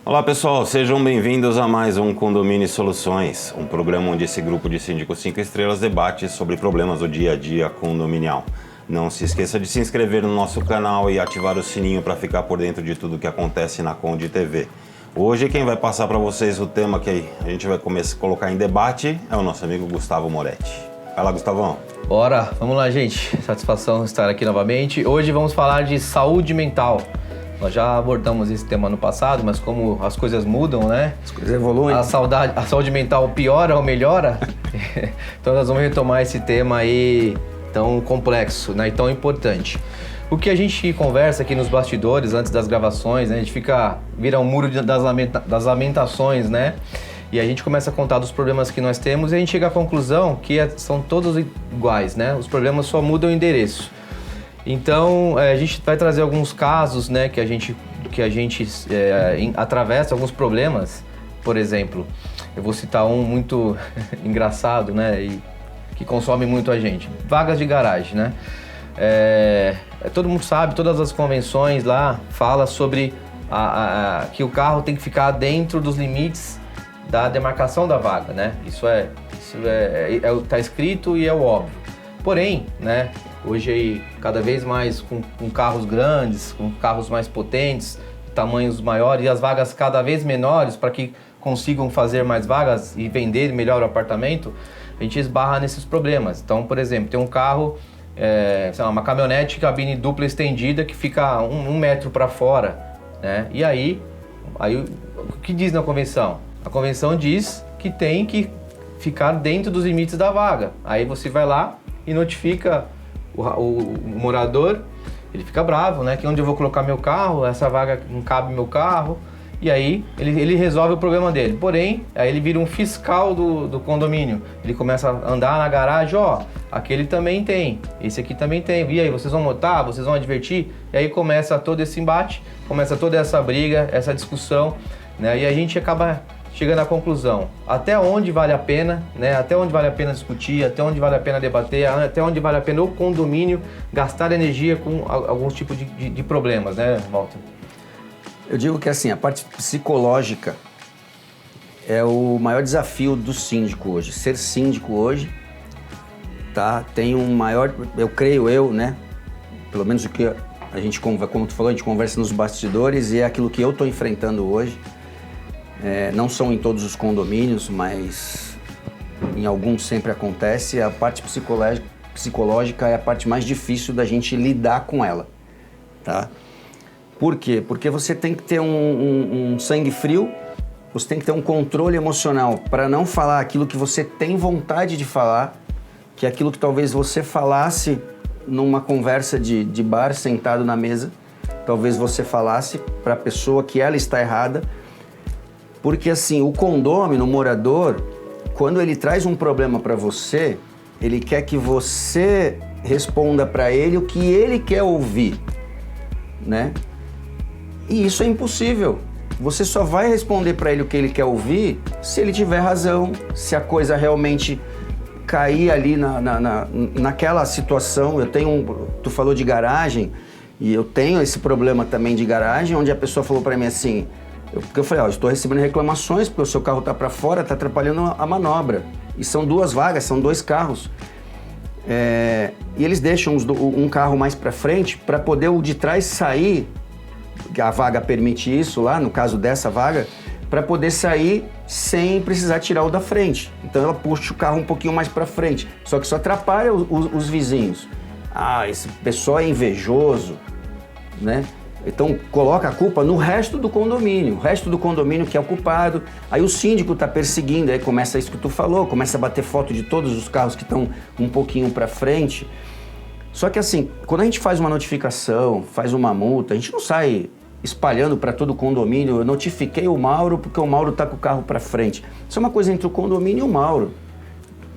Olá pessoal, sejam bem-vindos a mais um Condomínio Soluções, um programa onde esse grupo de síndicos 5 estrelas debate sobre problemas do dia a dia condominial. Não se esqueça de se inscrever no nosso canal e ativar o sininho para ficar por dentro de tudo que acontece na Conde TV. Hoje quem vai passar para vocês o tema que a gente vai começar a colocar em debate é o nosso amigo Gustavo Moretti. Vai lá, Gustavão. Bora, vamos lá, gente. Satisfação estar aqui novamente. Hoje vamos falar de saúde mental. Nós já abordamos esse tema no passado, mas como as coisas mudam, né? As coisas evoluem. A saúde mental piora ou melhora? Então nós vamos retomar esse tema aí tão complexo, né? E tão importante. O que a gente conversa aqui nos bastidores, antes das gravações, né? A gente vira um muro das lamentações, né? E a gente começa a contar dos problemas que nós temos e a gente chega à conclusão que são todos iguais, né? Os problemas só mudam o endereço. Então, a gente vai trazer alguns casos, né, que a gente atravessa alguns problemas. Por exemplo, eu vou citar um muito engraçado, né, e que consome muito a gente. Vagas de garagem, né? Todo mundo sabe, todas as convenções lá falam sobre que o carro tem que ficar dentro dos limites da demarcação da vaga, né? Isso tá escrito e é o óbvio. Porém, né, hoje aí, cada vez mais com carros grandes, com carros mais potentes, tamanhos maiores e as vagas cada vez menores para que consigam fazer mais vagas e vender melhor o apartamento, a gente esbarra nesses problemas. Então, por exemplo, tem um carro, sei lá, uma caminhonete cabine dupla estendida que fica um metro para fora, né? E aí o que diz na convenção? A convenção diz que tem que ficar dentro dos limites da vaga. Aí você vai lá e notifica o morador, ele fica bravo, né? Que onde eu vou colocar meu carro, essa vaga não cabe meu carro. E aí ele resolve o problema dele. Porém, aí ele vira um fiscal do condomínio. Ele começa a andar na garagem, aquele também tem, esse aqui também tem. E aí, vocês vão notar, vocês vão advertir? E aí começa todo esse embate, começa toda essa briga, essa discussão, né? E a gente acaba chegando à conclusão, até onde vale a pena, né? Até onde vale a pena discutir, até onde vale a pena debater, até onde vale a pena o condomínio gastar energia com alguns tipos de problemas, né, Walter? Eu digo que assim, a parte psicológica é o maior desafio do síndico hoje. Ser síndico hoje, tá? Tem um maior, eu creio, né? Pelo menos o que a gente, como tu falou, a gente conversa nos bastidores e é aquilo que eu estou enfrentando hoje. Não são em todos os condomínios, mas em alguns sempre acontece. A parte psicológica é a parte mais difícil da gente lidar com ela, tá? Por quê? Porque você tem que ter um sangue frio, você tem que ter um controle emocional para não falar aquilo que você tem vontade de falar, que é aquilo que talvez você falasse numa conversa de bar, sentado na mesa, talvez você falasse para a pessoa que ela está errada. Porque assim, o condômino, o morador, quando ele traz um problema para você, ele quer que você responda para ele o que ele quer ouvir, né? E isso é impossível. Você só vai responder para ele o que ele quer ouvir se ele tiver razão, se a coisa realmente cair ali naquela situação. Tu falou de garagem, e eu tenho esse problema também de garagem, onde a pessoa falou para mim assim... Porque eu falei, estou recebendo reclamações porque o seu carro está para fora, está atrapalhando a manobra. E são 2 vagas, são 2 carros. E eles deixam um carro mais para frente para poder o de trás sair, que a vaga permite isso lá, no caso dessa vaga, para poder sair sem precisar tirar o da frente. Então ela puxa o carro um pouquinho mais para frente, só que isso atrapalha os vizinhos. Esse pessoal é invejoso, né? Então coloca a culpa no resto do condomínio, o resto do condomínio que é o culpado. Aí o síndico está perseguindo, aí começa isso que tu falou, começa a bater foto de todos os carros que estão um pouquinho para frente. Só que assim, quando a gente faz uma notificação, faz uma multa, a gente não sai espalhando para todo o condomínio, eu notifiquei o Mauro porque o Mauro está com o carro para frente. Isso é uma coisa entre o condomínio e o Mauro.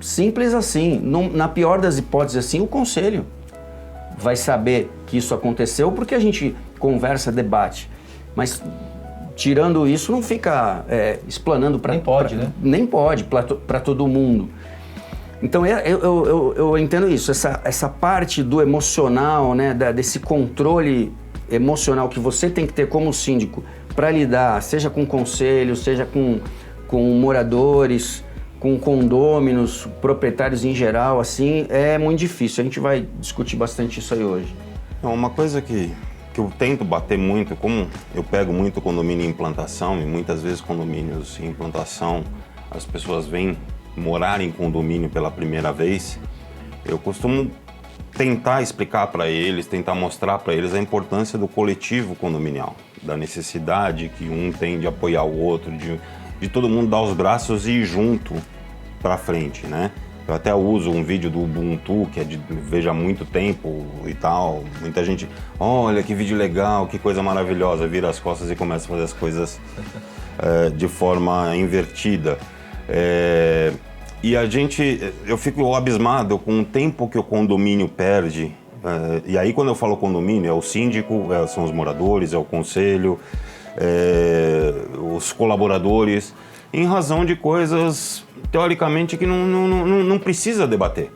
Simples assim, na pior das hipóteses assim, o conselho vai saber que isso aconteceu porque a gente conversa, debate. Mas tirando isso, não fica explanando para... Nem pode, né? Nem pode para todo mundo. Então eu entendo isso, essa parte do emocional, né, desse controle emocional que você tem que ter como síndico para lidar, seja com conselho, seja com moradores, com condôminos, proprietários em geral, assim, é muito difícil. A gente vai discutir bastante isso aí hoje. Uma coisa que eu tento bater muito, como eu pego muito condomínio em implantação, e muitas vezes condomínios em implantação, as pessoas vêm morar em condomínio pela primeira vez, eu costumo tentar explicar para eles, tentar mostrar para eles a importância do coletivo condominial, da necessidade que um tem de apoiar o outro, de todo mundo dar os braços e ir junto para frente, né? Eu até uso um vídeo do Ubuntu, que vejo há muito tempo e tal. Muita gente, olha que vídeo legal, que coisa maravilhosa, vira as costas e começa a fazer as coisas de forma invertida. E eu fico abismado com o tempo que o condomínio perde. E aí quando eu falo condomínio, é o síndico, são os moradores, é o conselho, os colaboradores, em razão de coisas, teoricamente, que não precisa debater.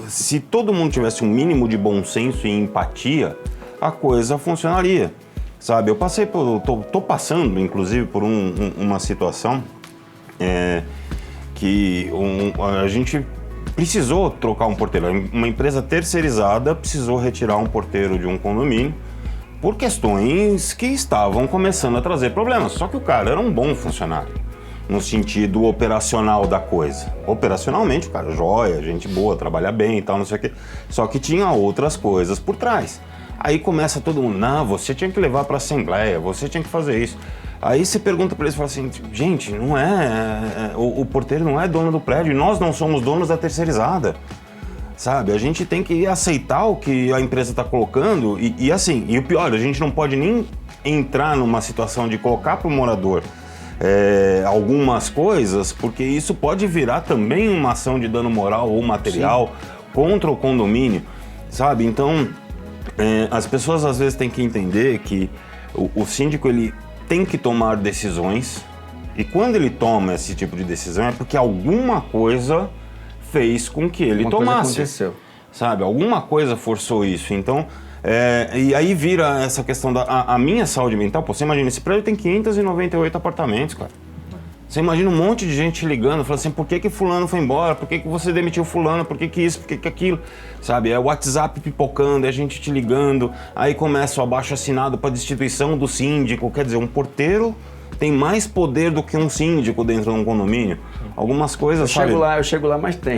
Se todo mundo tivesse um mínimo de bom senso e empatia, a coisa funcionaria, sabe? Eu tô passando, inclusive, por uma situação que a gente precisou trocar um porteiro. Uma empresa terceirizada precisou retirar um porteiro de um condomínio por questões que estavam começando a trazer problemas. Só que o cara era um bom funcionário, no sentido operacional da coisa. Operacionalmente, o cara é joia, gente boa, trabalha bem e tal, não sei o quê. Só que tinha outras coisas por trás. Aí começa todo mundo, não, você tinha que levar para a assembleia, você tinha que fazer isso. Aí você pergunta para eles e fala assim, gente, não o porteiro não é dono do prédio, nós não somos donos da terceirizada. Sabe, a gente tem que aceitar o que a empresa está colocando e assim, e o pior, a gente não pode nem entrar numa situação de colocar para o morador algumas coisas, porque isso pode virar também uma ação de dano moral ou material contra o condomínio, sabe? Então, as pessoas às vezes têm que entender que o síndico ele tem que tomar decisões, e quando ele toma esse tipo de decisão é porque alguma coisa fez com que ele tomasse. Aconteceu. Sabe? Alguma coisa forçou isso. Então, e aí vira essa questão a minha saúde mental. Pô, você imagina, esse prédio tem 598 apartamentos, cara. Você imagina um monte de gente ligando, falando assim, por que fulano foi embora? Por que você demitiu fulano? Por que isso? Por que aquilo? Sabe? É o WhatsApp pipocando, é a gente te ligando, aí começa o abaixo-assinado para destituição do síndico. Quer dizer, um porteiro tem mais poder do que um síndico dentro de um condomínio. Algumas coisas, eu chego lá, mas tem.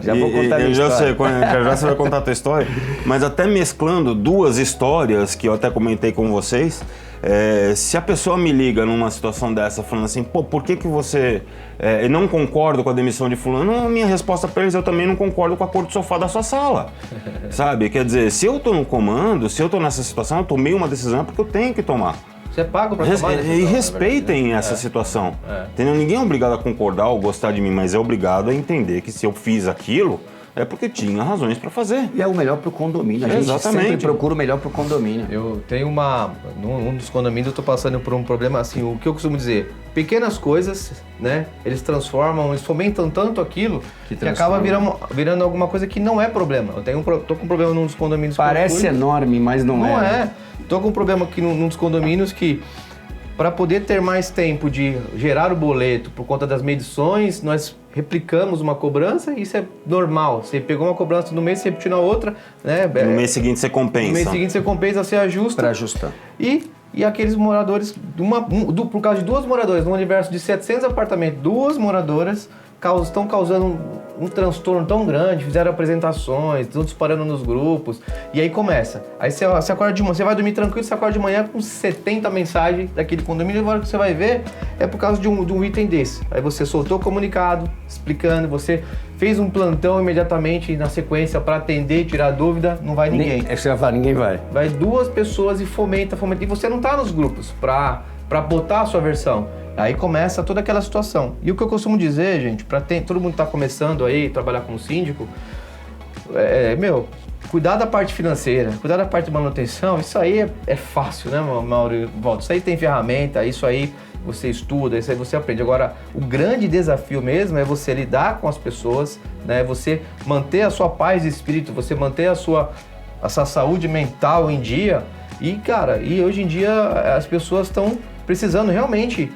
Já vou contar a minha história. Já você vai contar a tua história. Mas até mesclando duas histórias que eu até comentei com vocês, se a pessoa me liga numa situação dessa, falando assim, pô, por que você não concordo com a demissão de fulano? A minha resposta para eles, eu também não concordo com a cor do sofá da sua sala. Sabe? Quer dizer, se eu tô no comando, se eu tô nessa situação, eu tomei uma decisão porque eu tenho que tomar. Você é pago para tomar decisão, e respeitem essa situação. Entendeu? Ninguém é obrigado a concordar ou gostar de mim, mas é obrigado a entender que se eu fiz aquilo, é porque tinha razões para fazer. E é o melhor para o condomínio. A gente sempre procura o melhor para o condomínio. Eu tenho num dos condomínios eu estou passando por um problema assim, o que eu costumo dizer, pequenas coisas, né? Eles fomentam tanto aquilo que acaba virando alguma coisa que não é problema. Tô com um problema num dos condomínios. Parece enorme, mas não é. Não é. Tô com um problema aqui num dos condomínios que, para poder ter mais tempo de gerar o boleto por conta das medições, nós replicamos uma cobrança e isso é normal. Você pegou uma cobrança no mês, você repetiu na outra, né? No mês seguinte você compensa. No mês seguinte você compensa, você ajusta. Para ajustar. E aqueles moradores, por causa de duas moradoras, num universo de 700 apartamentos, duas moradoras estão causando um transtorno tão grande, fizeram apresentações, estão disparando nos grupos, e aí começa. Aí você acorda você vai dormir tranquilo, você acorda de manhã com 70 mensagens daquele condomínio, e agora que você vai ver, é por causa de um item desse. Aí você soltou o comunicado, explicando, você fez um plantão imediatamente na sequência para atender, tirar dúvida, não vai ninguém. Você vai falar, ninguém vai. Vai duas pessoas e fomenta, e você não tá nos grupos para botar a sua versão. Aí começa toda aquela situação. E o que eu costumo dizer, gente, todo mundo tá começando aí, trabalhar como síndico, cuidar da parte financeira, cuidar da parte de manutenção, isso aí é fácil, né, Mauro? Isso aí tem ferramenta, isso aí você estuda, isso aí você aprende. Agora, o grande desafio mesmo é você lidar com as pessoas, né? Você manter a sua paz de espírito, você manter a sua saúde mental em dia, E, cara, hoje em dia as pessoas estão precisando realmente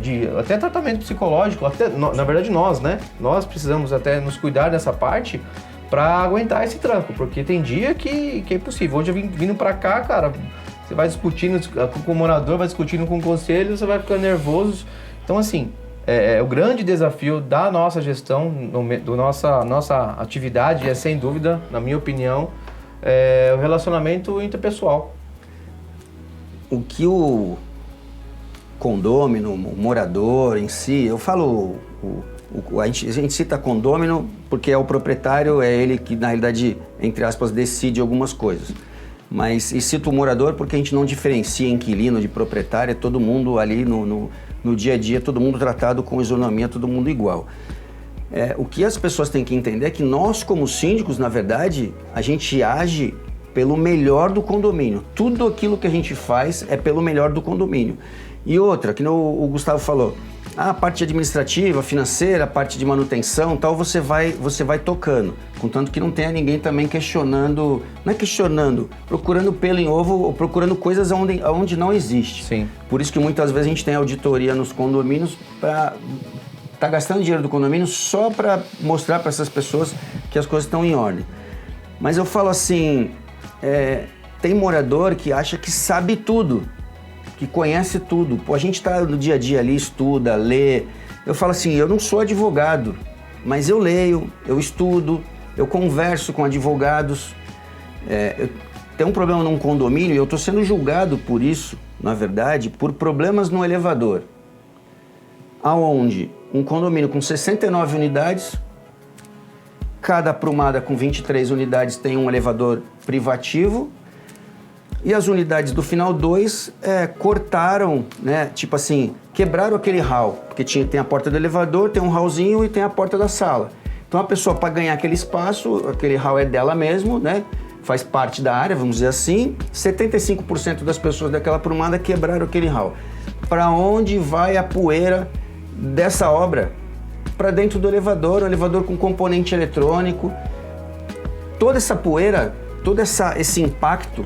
de até tratamento psicológico, até, na verdade nós, né? Nós precisamos até nos cuidar dessa parte para aguentar esse tranco, porque tem dia que é impossível. Hoje eu vindo para cá, cara, você vai discutindo com o morador, vai discutindo com o conselho, você vai ficando nervoso. Então, assim, o grande desafio da nossa gestão, nossa atividade é, sem dúvida, na minha opinião, o relacionamento interpessoal. O que o condômino, o morador em si, eu falo, a gente cita condômino porque é o proprietário, é ele que, na realidade, entre aspas, decide algumas coisas. Mas e cito o morador porque a gente não diferencia inquilino de proprietário, é todo mundo ali no dia a dia, todo mundo tratado com isonomia, todo mundo igual. O que as pessoas têm que entender é que nós, como síndicos, na verdade, a gente age pelo melhor do condomínio. Tudo aquilo que a gente faz é pelo melhor do condomínio. E outra, que o Gustavo falou, a parte administrativa, financeira, a parte de manutenção, tal, você vai tocando. Contanto que não tenha ninguém também questionando, não é questionando, procurando pelo em ovo ou procurando coisas onde não existe. Sim. Por isso que muitas vezes a gente tem auditoria nos condomínios para tá gastando dinheiro do condomínio só para mostrar para essas pessoas que as coisas estão em ordem. Mas eu falo assim, tem morador que acha que sabe tudo, que conhece tudo. Pô, a gente está no dia a dia ali, estuda, lê. Eu falo assim, eu não sou advogado, mas eu leio, eu estudo, eu converso com advogados. Eu tenho um problema num condomínio e eu estou sendo julgado por isso, na verdade, por problemas no elevador. Aonde um condomínio com 69 unidades, cada aprumada com 23 unidades tem um elevador privativo, e as unidades do final 2 cortaram, né? Tipo assim, quebraram aquele hall, porque tem a porta do elevador, tem um hallzinho e tem a porta da sala. Então a pessoa, para ganhar aquele espaço, aquele hall é dela mesmo, né? Faz parte da área, vamos dizer assim. 75% das pessoas daquela aprumada quebraram aquele hall. Para onde vai a poeira dessa obra? Para dentro do elevador, um elevador com componente eletrônico. Toda essa poeira, todo esse impacto.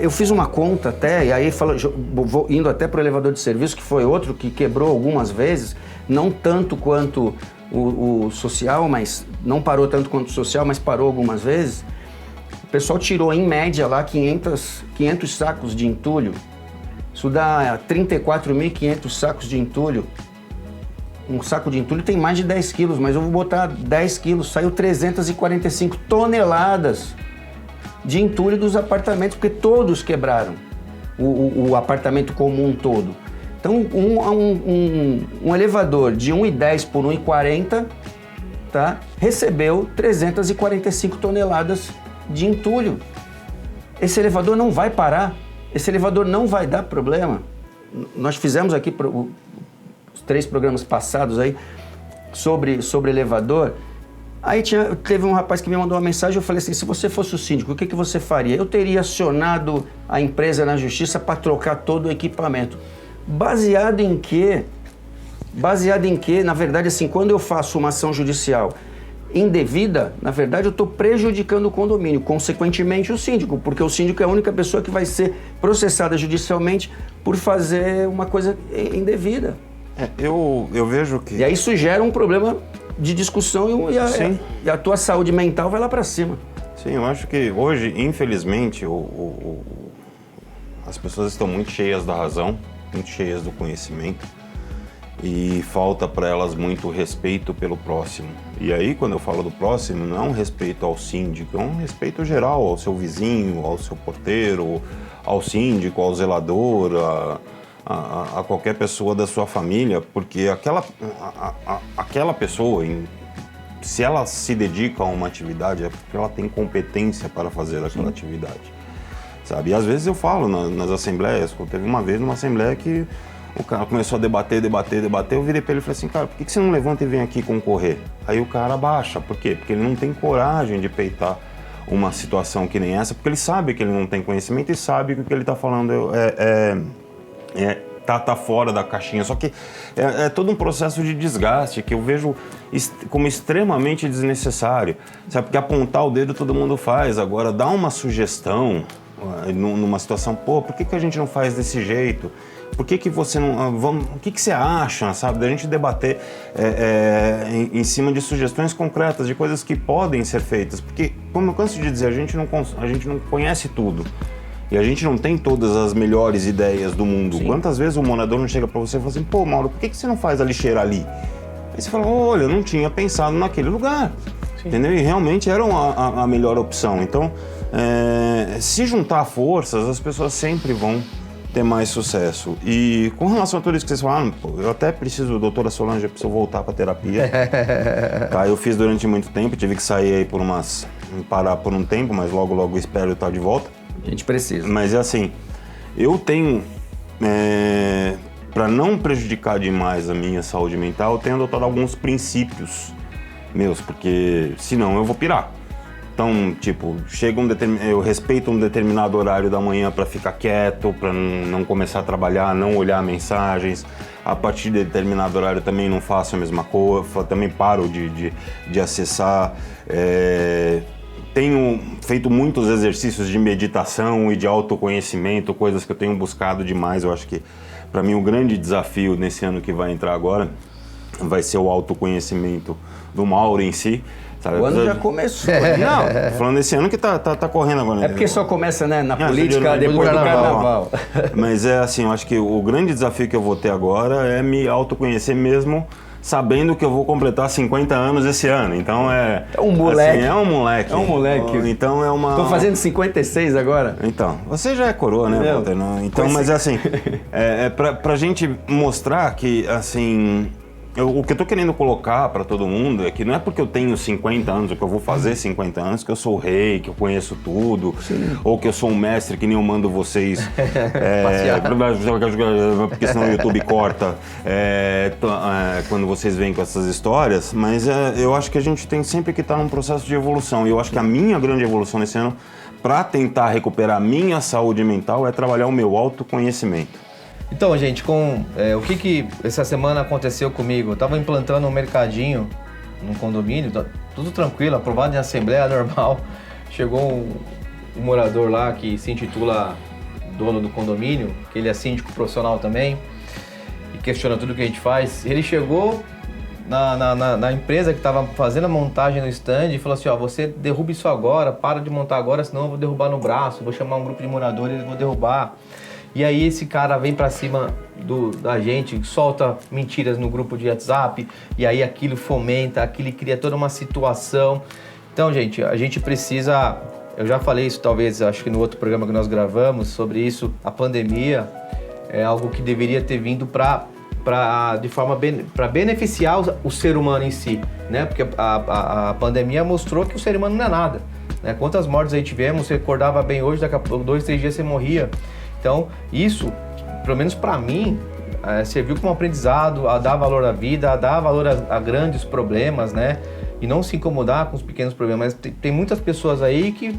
Eu fiz uma conta até, e aí vou indo até para o elevador de serviço, que foi outro que quebrou algumas vezes, não tanto quanto o social, mas não parou tanto quanto o social, mas parou algumas vezes. O pessoal tirou em média lá 500 sacos de entulho. Isso dá 34.500 sacos de entulho. Um saco de entulho tem mais de 10 quilos, mas eu vou botar 10 quilos, saiu 345 toneladas de entulho dos apartamentos, porque todos quebraram, o apartamento comum todo. Então, um elevador de 1,10 por 1,40, tá, recebeu 345 toneladas de entulho. Esse elevador não vai parar, esse elevador não vai dar problema. Nós fizemos aqui os 3 programas passados aí sobre elevador. Aí teve um rapaz que me mandou uma mensagem, eu falei assim, se você fosse o síndico, o que você faria? Eu teria acionado a empresa na justiça para trocar todo o equipamento. Baseado em quê? Na verdade, assim, quando eu faço uma ação judicial indevida, na verdade eu estou prejudicando o condomínio, consequentemente o síndico, porque o síndico é a única pessoa que vai ser processada judicialmente por fazer uma coisa indevida. Eu vejo que... E aí isso gera um problema de discussão e a tua saúde mental vai lá para cima. Sim, eu acho que hoje, infelizmente, as pessoas estão muito cheias da razão, muito cheias do conhecimento e falta para elas muito respeito pelo próximo. E aí, quando eu falo do próximo, não é um respeito ao síndico, é um respeito geral ao seu vizinho, ao seu porteiro, ao síndico, ao zelador, a qualquer pessoa da sua família, porque aquela pessoa, se ela se dedica a uma atividade, é porque ela tem competência para fazer aquela atividade, sabe? E às vezes eu falo nas assembleias, teve uma vez numa assembleia que o cara começou a debater, eu virei para ele e falei assim, cara, por que você não levanta e vem aqui concorrer? Aí o cara abaixa, por quê? Porque ele não tem coragem de peitar uma situação que nem essa, porque ele sabe que ele não tem conhecimento e sabe que o que ele está falando tá fora da caixinha, só que é todo um processo de desgaste que eu vejo como extremamente desnecessário, sabe? Porque apontar o dedo todo mundo faz, agora dar uma sugestão, numa situação, pô, por que a gente não faz desse jeito? Por que você não... o que você acha, sabe? Da gente debater em cima de sugestões concretas, de coisas que podem ser feitas. Porque, como eu canso de dizer, a gente não conhece tudo. E a gente não tem todas as melhores ideias do mundo. Sim. Quantas vezes o morador não chega pra você e fala assim, pô, Mauro, por que você não faz a lixeira ali? Aí você fala, olha, eu não tinha pensado naquele lugar. Sim. Entendeu? E realmente era a melhor opção. Então, se juntar forças, as pessoas sempre vão ter mais sucesso. E com relação a tudo isso que vocês falaram, eu até preciso, doutora Solange, eu preciso voltar pra terapia. Tá, eu fiz durante muito tempo, tive que sair aí parar por um tempo, mas logo espero estar de volta. A gente precisa. Mas é assim, eu tenho, para não prejudicar demais a minha saúde mental, eu tenho adotado alguns princípios meus, porque senão eu vou pirar. Então, tipo, eu respeito um determinado horário da manhã para ficar quieto, para não começar a trabalhar, não olhar mensagens. A partir de determinado horário também não faço a mesma coisa, também paro de acessar. Tenho feito muitos exercícios de meditação e de autoconhecimento, coisas que eu tenho buscado demais. Eu acho que, para mim, o grande desafio nesse ano que vai entrar agora vai ser o autoconhecimento do Mauro em si. Sabe? O ano já começou. Não, falando desse ano que tá correndo agora. É porque só começa, né, na política, depois do carnaval. Mas é assim, eu acho que o grande desafio que eu vou ter agora é me autoconhecer mesmo, sabendo que eu vou completar 50 anos esse ano. Então é um moleque. Assim, é um moleque. É um moleque. Então é uma... Tô fazendo 56 agora. Então, você já é coroa, né, Walter? Então, mas é assim, pra gente mostrar que, assim... O que eu tô querendo colocar para todo mundo é que não é porque eu tenho 50 anos, ou que eu vou fazer 50 anos, que eu sou o rei, que eu conheço tudo, ou que eu sou um mestre que nem eu mando vocês, porque senão o YouTube corta quando vocês vêm com essas histórias, mas eu acho que a gente tem sempre que estar num processo de evolução, e eu acho que a minha grande evolução nesse ano, para tentar recuperar a minha saúde mental, é trabalhar o meu autoconhecimento. Então, gente, o que essa semana aconteceu comigo? Eu estava implantando um mercadinho num condomínio, tudo tranquilo, aprovado em assembleia normal. Chegou um morador lá que se intitula dono do condomínio, que ele é síndico profissional também, e questiona tudo que a gente faz. Ele chegou na empresa que estava fazendo a montagem no stand e falou assim, você derruba isso agora, para de montar agora, senão eu vou derrubar no braço, vou chamar um grupo de moradores e vou derrubar. E aí esse cara vem pra cima da gente, solta mentiras no grupo de WhatsApp, e aí aquilo fomenta, aquilo cria toda uma situação. Então, gente, a gente precisa... Eu já falei isso talvez, acho que no outro programa que nós gravamos sobre isso, a pandemia é algo que deveria ter vindo para beneficiar o ser humano em si, né? Porque a pandemia mostrou que o ser humano não é nada, né? Quantas mortes aí tivemos, você acordava bem hoje, daqui a 2, 3 dias você morria. Então, isso, pelo menos para mim, serviu como aprendizado a dar valor à vida, a dar valor a grandes problemas, né? E não se incomodar com os pequenos problemas. Mas tem muitas pessoas aí que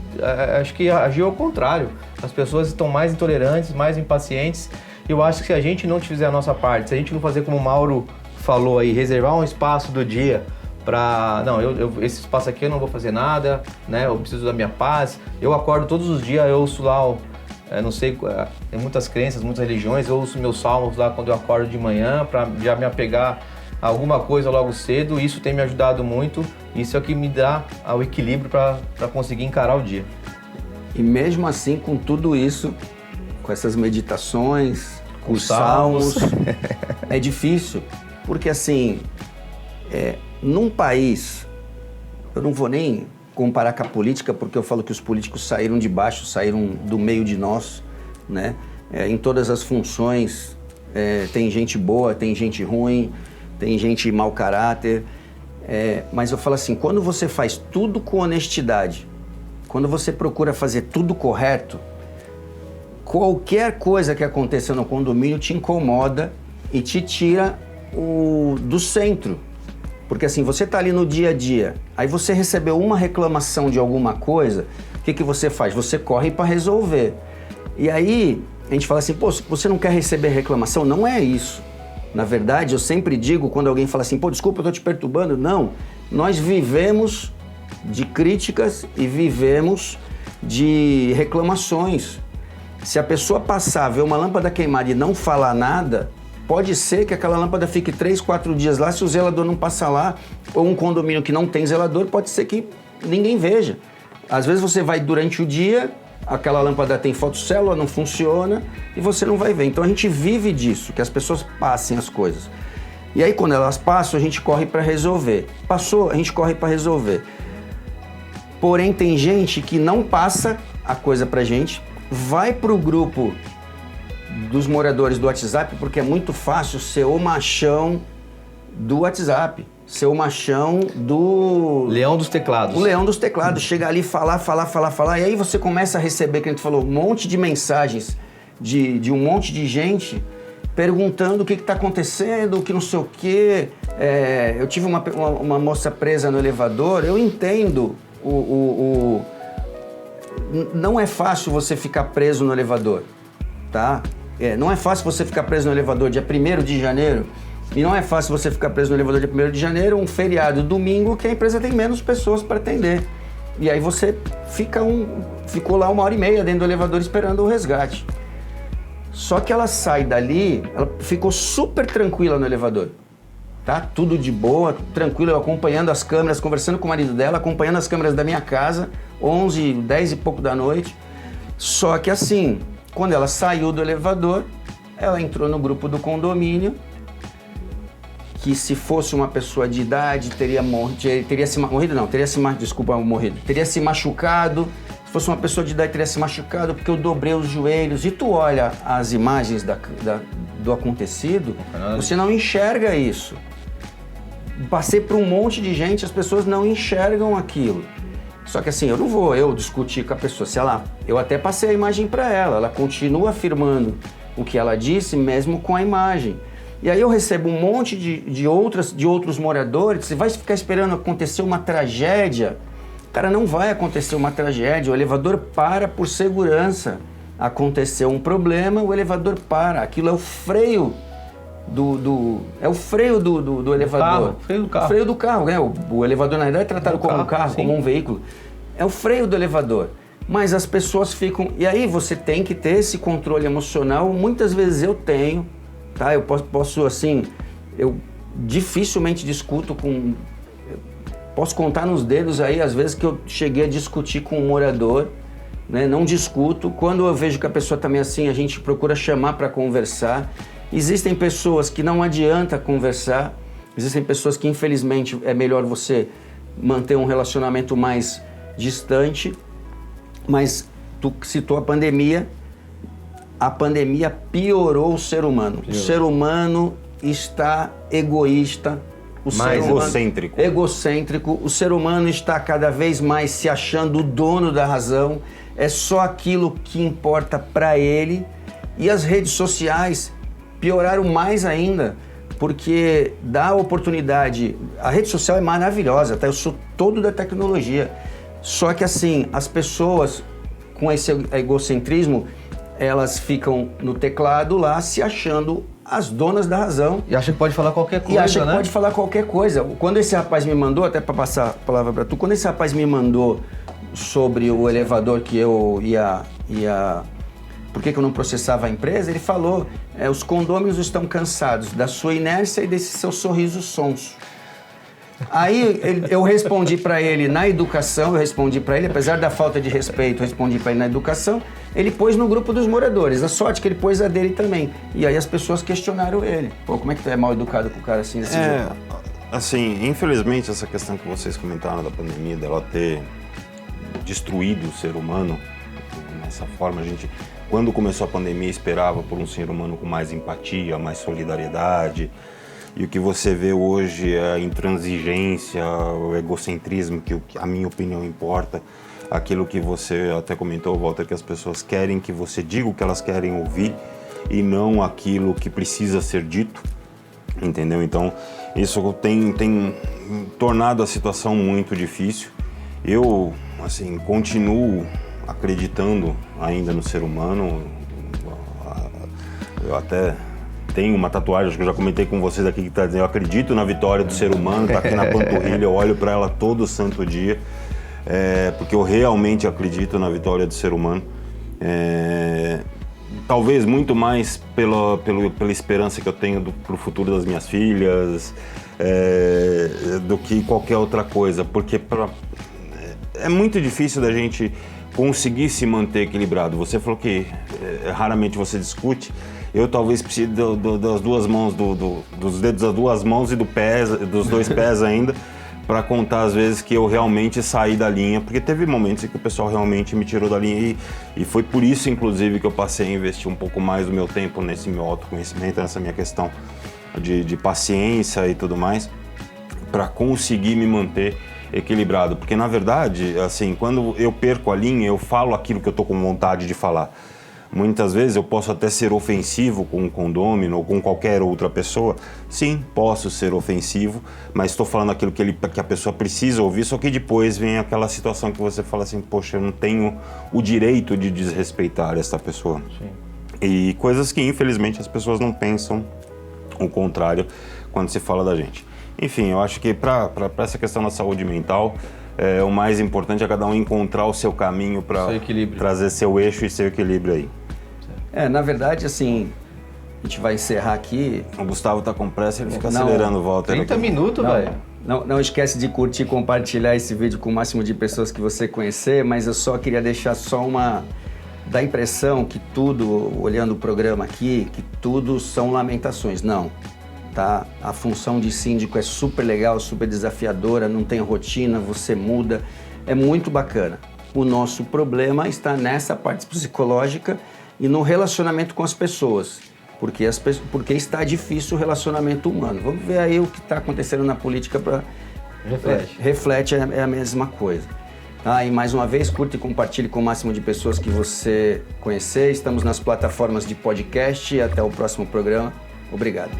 acho que agiu ao contrário. As pessoas estão mais intolerantes, mais impacientes. Eu acho que se a gente não fizer a nossa parte, se a gente não fazer como o Mauro falou aí, reservar um espaço do dia para... Não, esse espaço aqui eu não vou fazer nada, né? Eu preciso da minha paz. Eu acordo todos os dias, eu ouço lá não sei, tem muitas crenças, muitas religiões, eu ouço meus salmos lá quando eu acordo de manhã para já me apegar a alguma coisa logo cedo. Isso tem me ajudado muito, isso é o que me dá o equilíbrio para conseguir encarar o dia. E mesmo assim, com tudo isso, com essas meditações, com os salmos, é difícil, porque assim, num país, eu não vou nem comparar com a política, porque eu falo que os políticos saíram de baixo, saíram do meio de nós, né? Em todas as funções, tem gente boa, tem gente ruim, tem gente mau caráter, mas eu falo assim, quando você faz tudo com honestidade, quando você procura fazer tudo correto, qualquer coisa que aconteça no condomínio te incomoda e te tira do centro. Porque assim, você está ali no dia a dia, aí você recebeu uma reclamação de alguma coisa, o que você faz? Você corre para resolver. E aí, a gente fala assim, pô, você não quer receber reclamação? Não é isso. Na verdade, eu sempre digo, quando alguém fala assim, pô, desculpa, eu estou te perturbando. Não, nós vivemos de críticas e vivemos de reclamações. Se a pessoa passar, ver uma lâmpada queimada e não falar nada, pode ser que aquela lâmpada fique 3, 4 dias lá, se o zelador não passar lá, ou um condomínio que não tem zelador, pode ser que ninguém veja. Às vezes você vai durante o dia, aquela lâmpada tem fotocélula, não funciona, e você não vai ver. Então a gente vive disso, que as pessoas passem as coisas. E aí quando elas passam, a gente corre para resolver. Passou, a gente corre para resolver. Porém, tem gente que não passa a coisa pra gente, vai pro grupo dos moradores do WhatsApp, porque é muito fácil ser o machão do WhatsApp, ser o machão do... Leão dos teclados. O leão dos teclados, chega ali, falar, e aí você começa a receber, que a gente falou, um monte de mensagens de um monte de gente perguntando o que está acontecendo, o que não sei o quê. Eu tive uma moça presa no elevador, eu entendo não é fácil você ficar preso no elevador, tá? Não é fácil você ficar preso no elevador dia 1º de janeiro e não é fácil você ficar preso no elevador dia 1º de janeiro, um feriado, domingo, que a empresa tem menos pessoas para atender. E aí você ficou lá 1h30 dentro do elevador esperando o resgate. Só que ela sai dali, ela ficou super tranquila no elevador. Tá? Tudo de boa, tranquilo, eu acompanhando as câmeras, conversando com o marido dela, acompanhando as câmeras da minha casa, 11, 10 e pouco da noite. Só que assim, quando ela saiu do elevador, ela entrou no grupo do condomínio, que se fosse uma pessoa de idade, teria se machucado. Se fosse uma pessoa de idade, teria se machucado porque eu dobrei os joelhos. E tu olha as imagens do acontecido, você não enxerga isso. Passei por um monte de gente, as pessoas não enxergam aquilo. Só que assim, eu não vou discutir com a pessoa. Se eu até passei a imagem para ela continua afirmando o que ela disse, mesmo com a imagem. E aí eu recebo um monte de outros moradores. Você vai ficar esperando acontecer uma tragédia? Cara, não vai acontecer uma tragédia. O elevador para por segurança. Aconteceu um problema, o elevador para. Aquilo é o freio do elevador. Freio do carro. O freio do carro, né? O elevador, na verdade, é tratado como um carro, sim, como um veículo. É o freio do elevador. Mas as pessoas ficam... E aí você tem que ter esse controle emocional. Muitas vezes eu tenho, tá? Eu posso assim... Eu dificilmente discuto com... Posso contar nos dedos aí, às vezes, que eu cheguei a discutir com um morador, né? Não discuto. Quando eu vejo que a pessoa também assim, a gente procura chamar para conversar. Existem pessoas que não adianta conversar. Existem pessoas que, infelizmente, é melhor você manter um relacionamento mais distante. Mas tu citou a pandemia piorou o ser humano. O ser humano está egoísta. Egocêntrico. O ser humano está cada vez mais se achando o dono da razão. É só aquilo que importa para ele. E as redes sociais pioraram mais ainda, porque dá oportunidade. A rede social é maravilhosa, tá? Eu sou todo da tecnologia. Só que assim, as pessoas com esse egocentrismo, elas ficam no teclado lá se achando as donas da razão. E acha que pode falar qualquer coisa, né? Pode falar qualquer coisa. Quando esse rapaz me mandou, até para passar a palavra para tu, quando esse rapaz me mandou sobre o elevador que eu ia por que eu não processava a empresa, ele falou, os condôminos estão cansados da sua inércia e desse seu sorriso sonso. Aí eu respondi para ele na educação, apesar da falta de respeito, eu respondi para ele na educação, ele pôs no grupo dos moradores, a sorte que ele pôs a dele também. E aí as pessoas questionaram ele. Pô, como é que tu é mal educado com o cara assim desse jeito? Assim, infelizmente essa questão que vocês comentaram da pandemia, dela ter destruído o ser humano, dessa forma, a gente, quando começou a pandemia, esperava por um ser humano com mais empatia, mais solidariedade. E o que você vê hoje é a intransigência, o egocentrismo, que a minha opinião importa. Aquilo que você até comentou, Walter, que as pessoas querem que você diga o que elas querem ouvir e não aquilo que precisa ser dito, entendeu? Então, isso tem tornado a situação muito difícil. Eu, assim, continuo acreditando ainda no ser humano. Eu até tenho uma tatuagem, acho que eu já comentei com vocês aqui, que está dizendo, eu acredito na vitória do ser humano, está aqui na panturrilha, eu olho para ela todo santo dia. porque eu realmente acredito na vitória do ser humano. Talvez muito mais pela esperança que eu tenho pro futuro das minhas filhas, do que qualquer outra coisa, porque é muito difícil da gente conseguir se manter equilibrado. Você falou que raramente você discute. Eu talvez precise das duas mãos, dos dedos das duas mãos e dos dois pés ainda, para contar às vezes que eu realmente saí da linha, porque teve momentos em que o pessoal realmente me tirou da linha e foi por isso, inclusive, que eu passei a investir um pouco mais do meu tempo nesse meu autoconhecimento, nessa minha questão de paciência e tudo mais, para conseguir me manter equilibrado. Porque, na verdade, assim, quando eu perco a linha, eu falo aquilo que eu tô com vontade de falar. Muitas vezes eu posso até ser ofensivo com um condômino ou com qualquer outra pessoa. Sim, posso ser ofensivo, mas estou falando aquilo que a pessoa precisa ouvir, só que depois vem aquela situação que você fala assim, poxa, eu não tenho o direito de desrespeitar essa pessoa. Sim. E coisas que, infelizmente, as pessoas não pensam o contrário quando se fala da gente. Enfim, eu acho que para essa questão da saúde mental, o mais importante é cada um encontrar o seu caminho para trazer seu eixo e seu equilíbrio aí. Na verdade, assim, a gente vai encerrar aqui. O Gustavo tá com pressa, ele fica acelerando o Walter. 30 minutos, velho. Não esquece de curtir e compartilhar esse vídeo com o máximo de pessoas que você conhecer, mas eu só queria deixar da impressão que tudo, olhando o programa aqui, que tudo são lamentações. Não. Tá? A função de síndico é super legal, super desafiadora, não tem rotina, você muda, é muito bacana. O nosso problema está nessa parte psicológica e no relacionamento com as pessoas, porque está difícil o relacionamento humano. Vamos ver aí o que está acontecendo na política para... Reflete, é a mesma coisa. E mais uma vez, curta e compartilhe com o máximo de pessoas que você conhecer. Estamos nas plataformas de podcast e até o próximo programa. Obrigado.